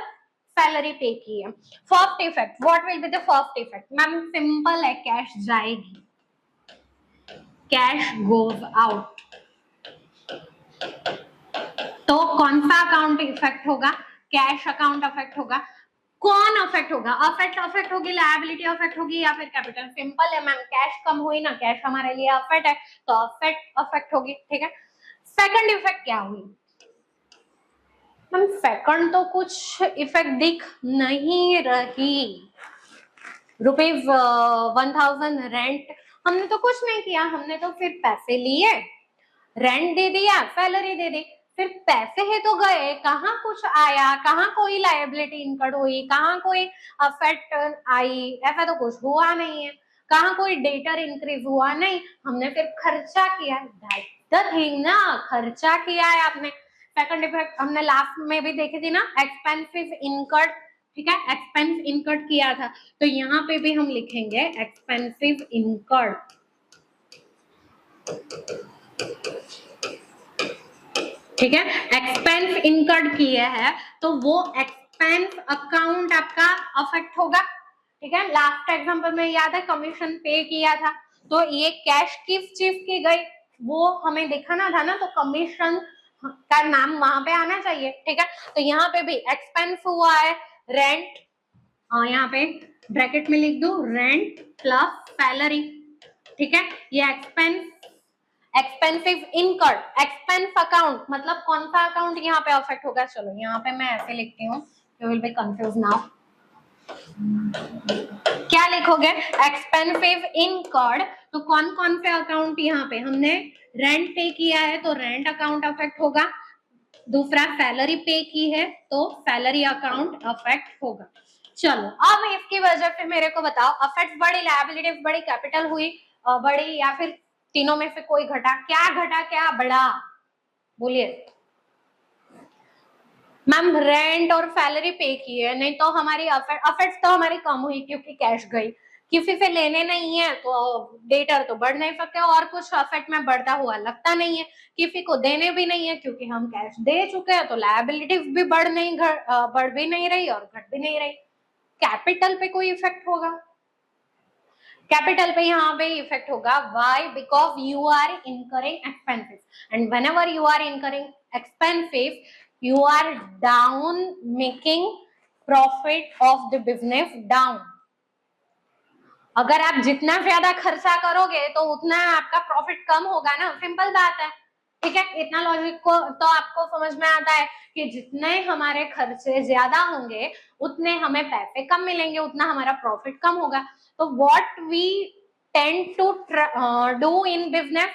S1: सैलरी पे की है। First effect, what will be the first effect ma'am, simple है, कैश जाएगी, कैश गोज आउट। तो कौन सा अकाउंट इफेक्ट होगा, कैश अकाउंट अफेक्ट होगा। कौन अफेक्ट होगा, अफेक्ट होगी, लायबिलिटी अफेक्ट होगी या फिर कैपिटल। सिंपल है मैम, कैश कम हुई ना, कैश हमारे लिए अफेक्ट है तो अफेक्ट होगी, ठीक है। सेकंड इफेक्ट क्या हुई मैम, सेकंड तो कुछ इफेक्ट दिख नहीं रही। ₹1,000 रेंट, हमने तो कुछ नहीं किया, हमने तो फिर पैसे लिए रेंट दे दिया, सैलरी दे दी, फिर पैसे ही तो गए, कहाँ कुछ आया, कहाँ कोई लायबिलिटी इनकर्ड हुई, कहाँ कोई अफेक्ट आई, ऐसा तो कुछ हुआ नहीं है, कहाँ कोई डेटर इंक्रीज हुआ नहीं, हमने फिर खर्चा किया, दैट्स द थिंग ना, खर्चा किया है आपने। सेकंड इफेक्ट हमने लास्ट में भी देखी थी ना, एक्सपेंसिव इनकर्ड, ठीक है, एक्सपेंस इनकर्ड किया था, तो यहाँ पे भी हम लिखेंगे एक्सपेंसिव इनकर्ड, ठीक है, एक्सपेंस इनकर्ड किया है तो वो एक्सपेंस अकाउंट आपका अफेक्ट होगा, ठीक है। लास्ट एग्जांपल में याद है कमीशन पे किया था, तो ये कैश किस चीज की गई वो हमें दिखाना था ना, तो कमीशन का नाम वहां पे आना चाहिए, ठीक है। तो यहाँ पे भी एक्सपेंस हुआ है रेंट, यहाँ पे ब्रैकेट में लिख दो रेंट प्लस सैलरी, ठीक है। ये एक्सपेंसिव इनकर्ड, एक्सपेंस अकाउंट मतलब कौन सा अकाउंट यहाँ पे अफेक्ट होगा, चलो यहाँ पे मैं ऐसे लिखती हूँ, you will be confuse now. क्या लिखोगे, एक्सपेंसिव इनकर्ड, तो कौन कौन से अकाउंट, यहाँ पे हमने रेंट पे किया है तो रेंट अकाउंट अफेक्ट होगा, दूसरा सैलरी पे की है तो सैलरी अकाउंट अफेक्ट होगा। चलो अब इसकी वजह से मेरे को बताओ, अफेक्ट बड़ी, लायबिलिटी बड़ी, कैपिटल हुई बड़ी, या फिर तीनों में से कोई घटा, क्या बड़ा, बोलिए मैम। रेंट और सैलरी पे की है, नहीं तो हमारी अफेक्ट तो हमारी कम हुई क्योंकि कैश गई, किसी से लेने नहीं है तो डेटर तो बढ़ नहीं सकते, और कुछ अफेक्ट में बढ़ता हुआ लगता नहीं है, किसी को देने भी नहीं है क्योंकि हम कैश दे चुके हैं, तो लायबिलिटीज भी बढ़ भी नहीं रही और घट भी नहीं रही। कैपिटल पे कोई इफेक्ट होगा, कैपिटल पे यहाँ पे इफेक्ट होगा, why, because you are incurring expenses, and whenever you are incurring expenses you are down, making profit of the business down। अगर आप जितना ज्यादा खर्चा करोगे तो उतना आपका प्रॉफिट कम होगा ना, सिंपल बात है, ठीक है। इतना लॉजिक को तो आपको समझ में आता है कि जितने हमारे खर्चे ज्यादा होंगे उतने हमें पैसे कम मिलेंगे, उतना हमारा प्रॉफिट कम होगा। तो what we tend to do in business,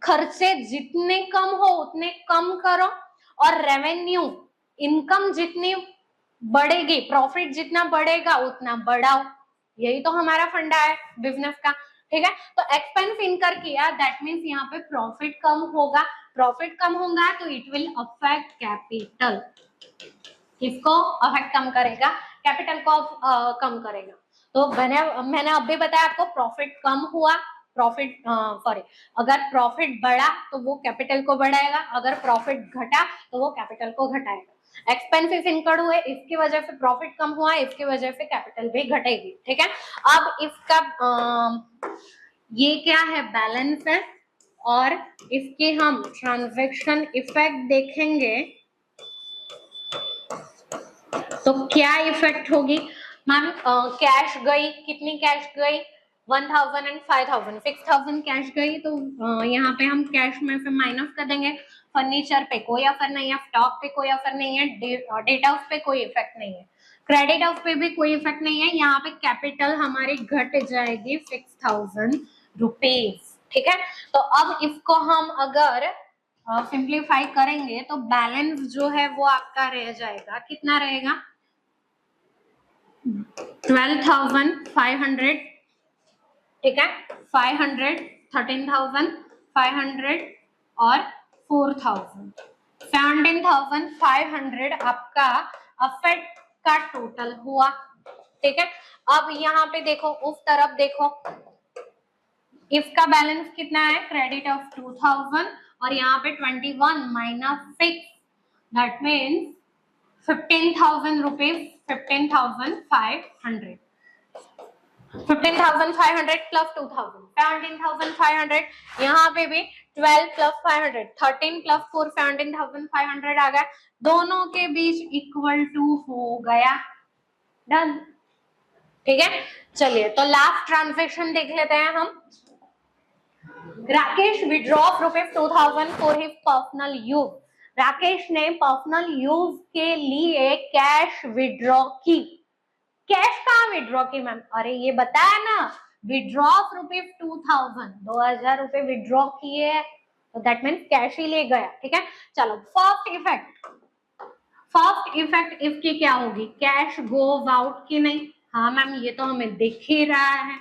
S1: खर्चे जितने कम हो उतने कम करो, और रेवेन्यू इनकम जितनी बढ़ेगी, प्रॉफिट जितना बढ़ेगा उतना बढ़ाओ, यही तो हमारा फंडा है बिजनेस का, ठीक है। तो एक्सपेंस इनकर किया, दैट मीन्स यहाँ पे प्रॉफिट कम होगा, प्रॉफिट कम होगा तो इट विल अफेक्ट कैपिटल, किसको अफेक्ट कम करेगा, कैपिटल को कम करेगा। तो मैंने अभी बताया आपको, प्रॉफिट कम हुआ, प्रॉफिट सॉरी, अगर प्रॉफिट बढ़ा तो वो कैपिटल को बढ़ाएगा, अगर प्रॉफिट घटा तो वो कैपिटल को घटाएगा। एक्सपेंसेस इनकर्ड हुए, इसकी वजह से प्रॉफिट कम हुआ, इसकी वजह से कैपिटल भी घटेगी, ठीक है। अब इसका ये क्या है, बैलेंस है, और इसके हम ट्रांजैक्शन इफेक्ट देखेंगे तो क्या इफेक्ट होगी मैम। कैश गई, कितनी कैश गई, 1000 एंड 5000, 6000 कैश गई, तो यहाँ पे हम कैश में से माइनस कर देंगे, फर्नीचर पे कोई ऑफर नहीं है, स्टॉक पे कोई ऑफर नहीं है, डेट ऑफ पे कोई इफेक्ट नहीं है, क्रेडिट ऑफ पे भी कोई इफेक्ट नहीं है, यहाँ पे कैपिटल हमारी घट जाएगी 6000 रुपीज, ठीक है। तो अब इसको हम अगर सिंप्लीफाई करेंगे तो बैलेंस जो है वो आपका रह जाएगा, कितना रहेगा, 12,500, ठीक है, 500, 13,500 और 4,000, 17,500 आपका अफेक्ट का टोटल हुआ, ठीक है। अब यहाँ पे देखो, उस तरफ देखो, इसका बैलेंस कितना है, क्रेडिट ऑफ 2000 और यहाँ पे 21 minus 6, that means 15,000 rupees, 15,500, 15,500 plus 2000, 17,500, यहाँ पे भी 12 प्लस 500, 13 प्लस 4, 17,500 आ गया, दोनों के बीच इक्वल टू हो गया, डन, ठीक है। चलिए तो लास्ट ट्रांजैक्शन देख लेते हैं हम। Rakesh withdraw ₹2000 for his personal use, Rakesh ने पर्सनल यूज के लिए कैश विड्रॉ की, कैश कहाँ विड्रॉ की मैम, अरे ये बताया ना, विड्रॉ ₹2000, 2000 रुपए विड्रॉ किए, तो दैट मीन्स कैश ही ले गया, ठीक है। चलो फर्स्ट इफेक्ट इसकी क्या होगी, कैश गोज आउट की नहीं, हाँ मैम ये तो हमें दिख ही रहा है,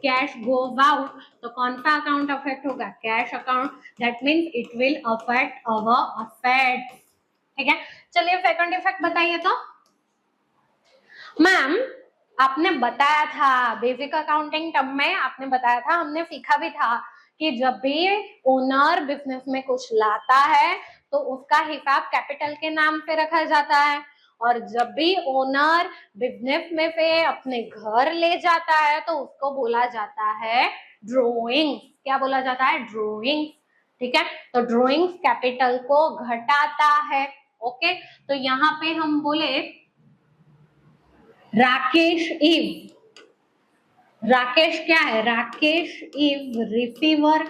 S1: कैश गोज आउट, तो कौन सा अकाउंट अफेक्ट होगा, cash account, that means it will affect our assets, ठीक है। चलिए सेकंड इफेक्ट बताइए। तो मैम आपने बताया था बेसिक अकाउंटिंग टर्म में, आपने बताया था, हमने सीखा भी था कि जब भी ओनर बिजनेस में कुछ लाता है तो उसका हिसाब कैपिटल के नाम पे रखा जाता है, और जब भी ओनर बिजनेस में से अपने घर ले जाता है तो उसको बोला जाता है ड्रॉइंग्स। क्या बोला जाता है, ड्रॉइंग्स, ठीक है। तो ड्रॉइंग्स कैपिटल को घटाता है, ओके। तो यहाँ पे हम बोले राकेश क्या है, Rakesh is receiver,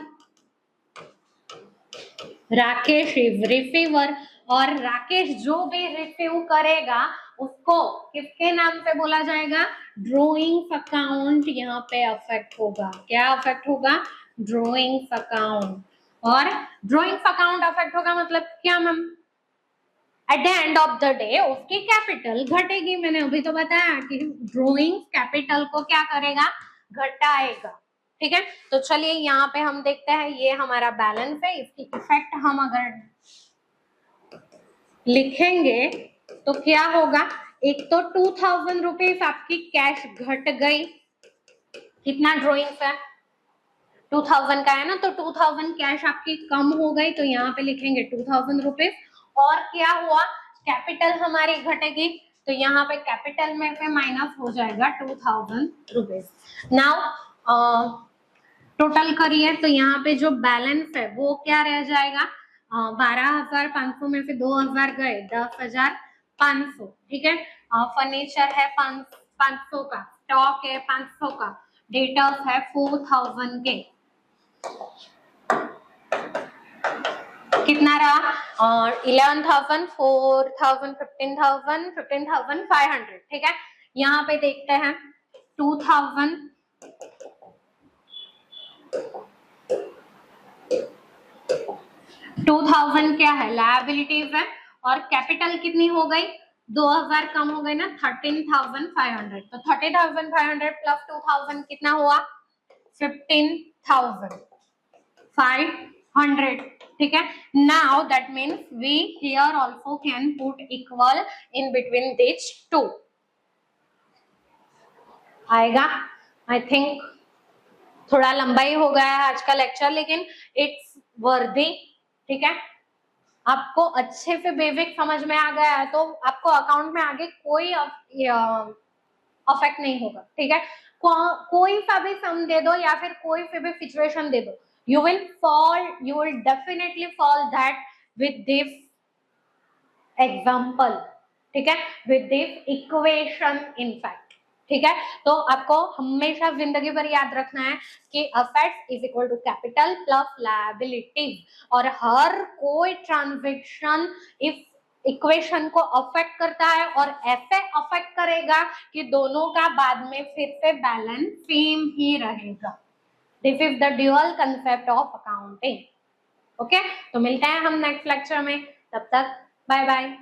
S1: Rakesh is receiver, और राकेश जो भी रिसीव करेगा उसको किसके नाम पे बोला जाएगा, ड्रॉइंग्स अकाउंट यहाँ पे अफेक्ट होगा। क्या अफेक्ट होगा, ड्रॉइंग्स अकाउंट। और ड्रॉइंग्स अकाउंट अफेक्ट होगा मतलब क्या ma'am, at the end of the day उसकी कैपिटल घटेगी। मैंने अभी तो बताया कि ड्रॉइंग कैपिटल को क्या करेगा, घटाएगा, ठीक है। तो चलिए यहाँ पे हम देखते हैं, ये हमारा बैलेंस है, इसकी इफेक्ट हम अगर लिखेंगे तो क्या होगा, एक तो 2000 रुपीज आपकी कैश घट गई, कितना ड्रॉइंग है 2000 का है ना, तो 2000 कैश आपकी कम हो गई, तो यहाँ पे लिखेंगे 2000 रुपीज। और क्या हुआ, कैपिटल हमारी घटेगी, तो यहाँ पे कैपिटल में से माइनस हो जाएगा 2000 रुपीज। नाउ टोटल करिए, तो यहाँ पे जो बैलेंस है वो क्या रह जाएगा, 12,500 में से 2000 गए, 10,500, ठीक है। फर्नीचर है 500 का, स्टॉक है 500 का, डेटर्स है 4000 के, कितना रहा, 11,000, 4,000, 15,000, 15,500, ठीक है। यहाँ पे देखते हैं 2000 क्या है, लायबिलिटीज है, और कैपिटल कितनी हो गई, 2000 कम हो गई ना, 13,500, तो 13,500 प्लस 2000 कितना हुआ, 15,500, ठीक है। Now that means we here also can put equal in between this two, आएगा। आई थिंक थोड़ा लंबा ही हो गया है आज का लेक्चर, लेकिन इट्स वर्दी, ठीक है। आपको अच्छे से बेसिक समझ में आ गया है तो आपको अकाउंट में आगे कोई अफेक्ट नहीं होगा, ठीक है। कोई सा भी सम दे दो या फिर कोई सी भी सिचुएशन दे दो, you will definitely fall that with this example, ठीक है, with this equation in fact, ठीक है। तो आपको हमेशा जिंदगी भर याद रखना है कि assets is equal to capital plus liabilities, और हर कोई ट्रांजैक्शन इस इक्वेशन को अफेक्ट करता है, और ऐसे अफेक्ट करेगा कि दोनों का बाद में फिर से बैलेंस सेम ही रहेगा। This is the dual concept of accounting, okay. तो मिलते हैं हम नेक्स्ट लेक्चर में, तब तक बाय बाय।